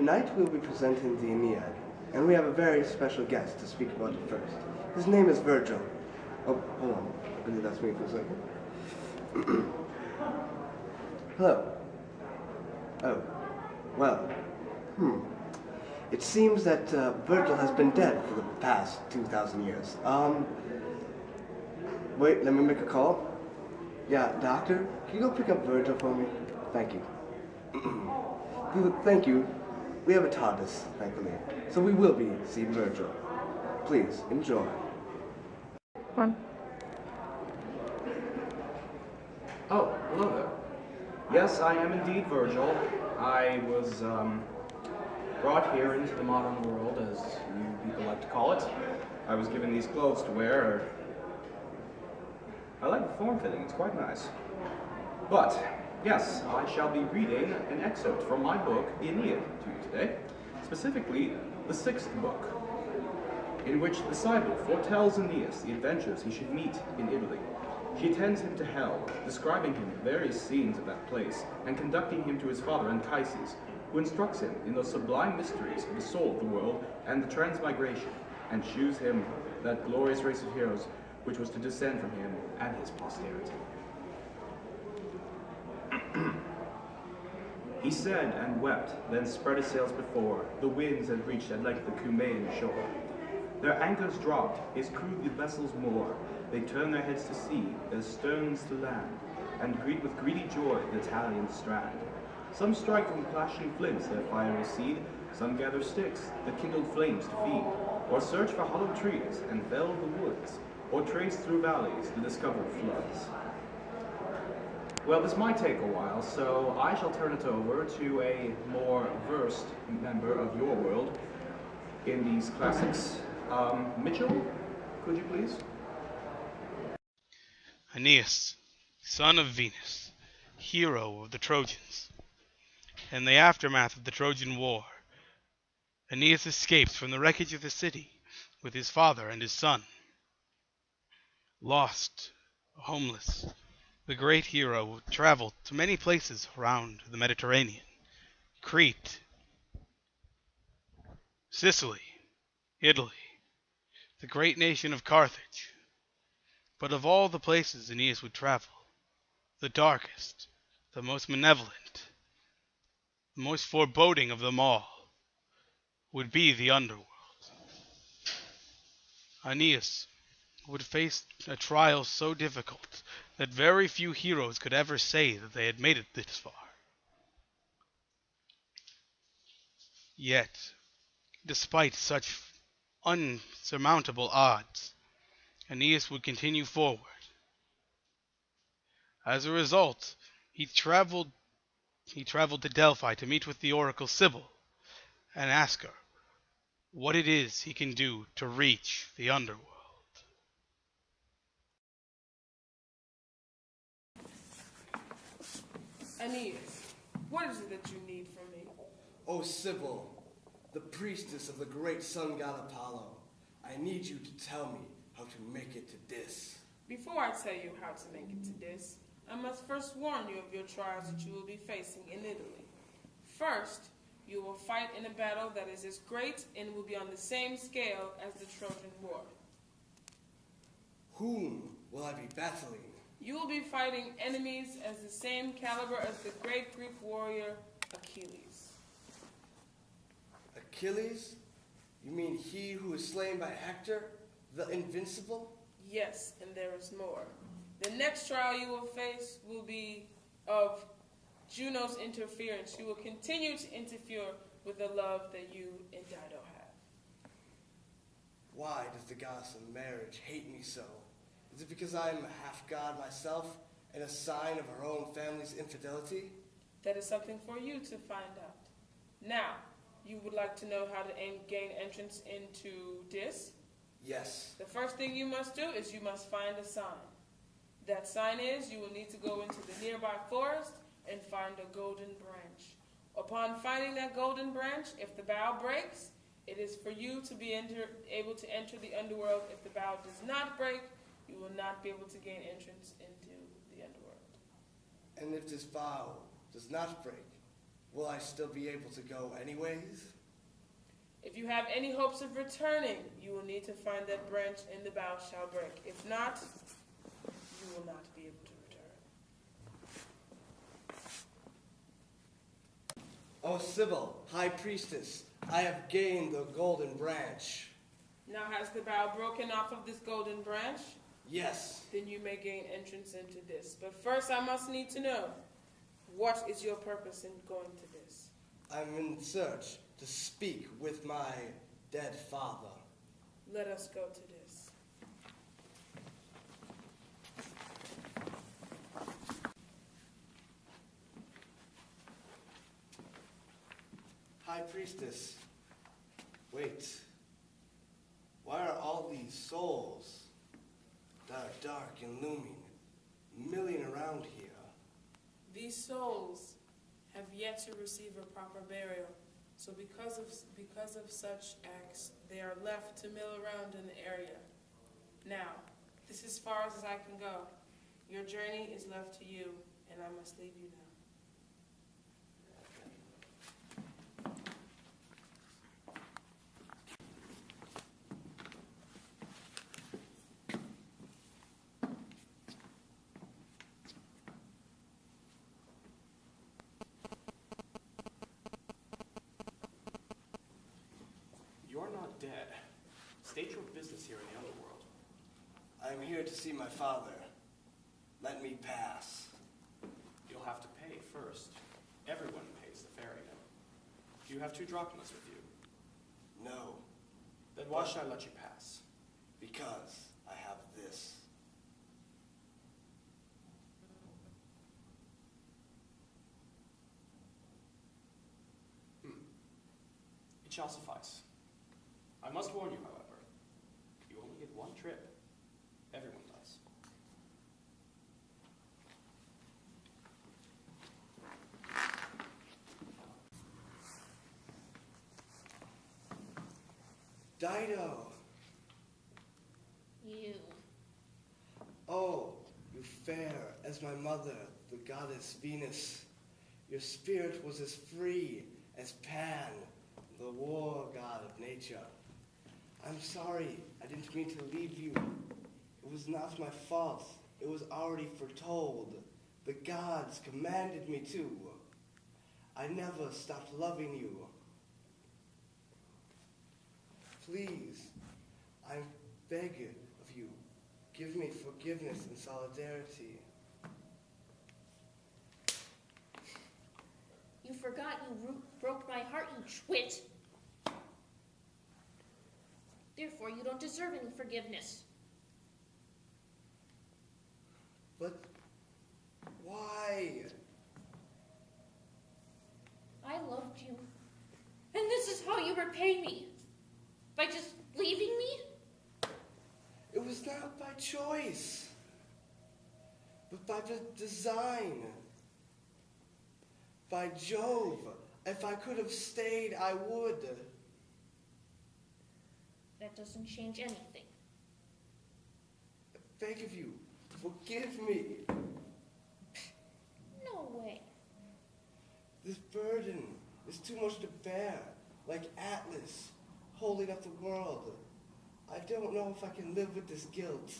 Tonight we'll be presenting the Aeneid, and we have a very special guest to speak about it first. His name is Virgil. Oh, hold on. I believe that's me for a second. Hello. Oh, well, It seems that Virgil has been dead for the past 2,000 years. Wait, let me make a call. Yeah, doctor, can you go pick up Virgil for me? Thank you. Thank you. We have a TARDIS, thankfully, so we will be seeing Virgil. Please, enjoy. One. Oh, hello there. Yes, I am indeed Virgil. I was brought here into the modern world, as you people like to call it. I was given these clothes to wear. I like the form fitting, it's quite nice. But, yes, I shall be reading an excerpt from my book, The Aeneid, to you today. Specifically, the 6th book, in which the Sibyl foretells Aeneas the adventures he should meet in Italy. She attends him to hell, describing him the various scenes of that place, and conducting him to his father Anchises, who instructs him in those sublime mysteries of the soul of the world and the transmigration, and shews him that glorious race of heroes which was to descend from him and his posterity. He said and wept, then spread his sails before. The winds had reached at length the Cumaean shore. Their anchors dropped, his crew the vessels moor. They turn their heads to sea, their sterns to land, and greet with greedy joy the Italian strand. Some strike from clashing flints their fiery seed, some gather sticks that kindled flames to feed, or search for hollow trees and fell the woods, or trace through valleys the discovered floods. Well, this might take a while, so I shall turn it over to a more versed member of your world in these classics. Mitchell, could you please? Aeneas, son of Venus, hero of the Trojans. In the aftermath of the Trojan War, Aeneas escapes from the wreckage of the city with his father and his son. Lost, homeless, the great hero traveled to many places around the Mediterranean: Crete, Sicily, Italy, the great nation of Carthage. But of all the places Aeneas would travel, the darkest, the most malevolent, the most foreboding of them all would be the underworld. Aeneas would face a trial so difficult that very few heroes could ever say that they had made it this far. Yet, despite such unsurmountable odds, Aeneas would continue forward. As a result, he traveled to Delphi to meet with the oracle Sibyl and ask her what it is he can do to reach the underworld. Aeneas, what is it that you need from me? Oh, Sibyl, the priestess of the great sun god Apollo, I need you to tell me how to make it to Dis. Before I tell you how to make it to Dis, I must first warn you of your trials that you will be facing in Italy. First, you will fight in a battle that is as great and will be on the same scale as the Trojan War. Whom will I be battling? You will be fighting enemies as the same caliber as the great Greek warrior Achilles. Achilles? You mean he who was slain by Hector, the invincible? Yes, and there is more. The next trial you will face will be of Juno's interference. She will continue to interfere with the love that you and Dido have. Why does the goddess of marriage hate me so? Is it because I am a half-god myself and a sign of her own family's infidelity? That is something for you to find out. Now, you would like to know how to gain entrance into Dis? Yes. The first thing you must do is you must find a sign. That sign is you will need to go into the nearby forest and find a golden branch. Upon finding that golden branch, if the bough breaks, it is for you to be able to enter the underworld. If the bough does not break, you will not be able to gain entrance into the underworld. And if this bough does not break, Will I still be able to go anyways? If you have any hopes of returning, you will need to find that branch in the bough shall break. If not, you will not be able to return. O Sybil, High Priestess, I have gained the golden branch. Now has the bough broken off of this golden branch? Yes. Then you may gain entrance into this. But first I must need to know, what is your purpose in going to this? I'm in search to speak with my dead father. Let us go to this. High Priestess, wait. Why are all these souls that are dark and looming milling around here? These souls have yet to receive a proper burial. So because of such acts, they are left to mill around in the area. Now, this is as far as I can go. Your journey is left to you, and I must leave you now. You're not dead. State your business here in the underworld. I'm here to see my father. Let me pass. You'll have to pay first. Everyone pays the ferryman. Do you have 2 drachmas with you? No, Then why should I let you pass? because I have this. It shall suffice. I must warn you, however, you only get 1 trip. Everyone does. Dido! You. Oh, you fair as my mother, the goddess Venus. Your spirit was as free as Pan, the war god of nature. I'm sorry, I didn't mean to leave you. It was not my fault. It was already foretold. The gods commanded me to. I never stopped loving you. Please, I beg of you, give me forgiveness and solidarity. You forgot you broke my heart, you twit. Therefore, you don't deserve any forgiveness. But why? I loved you. And this is how you repay me. By just leaving me? It was not by choice, but by the design. By Jove, if I could have stayed, I would. That doesn't change anything. I beg of you, forgive me. No way. This burden is too much to bear, like Atlas holding up the world. I don't know if I can live with this guilt.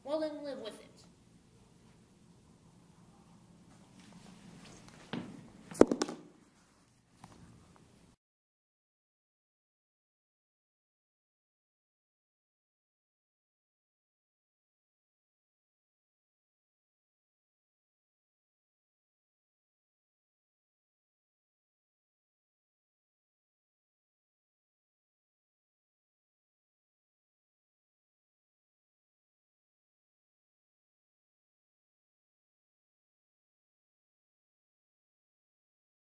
Well, then live with it.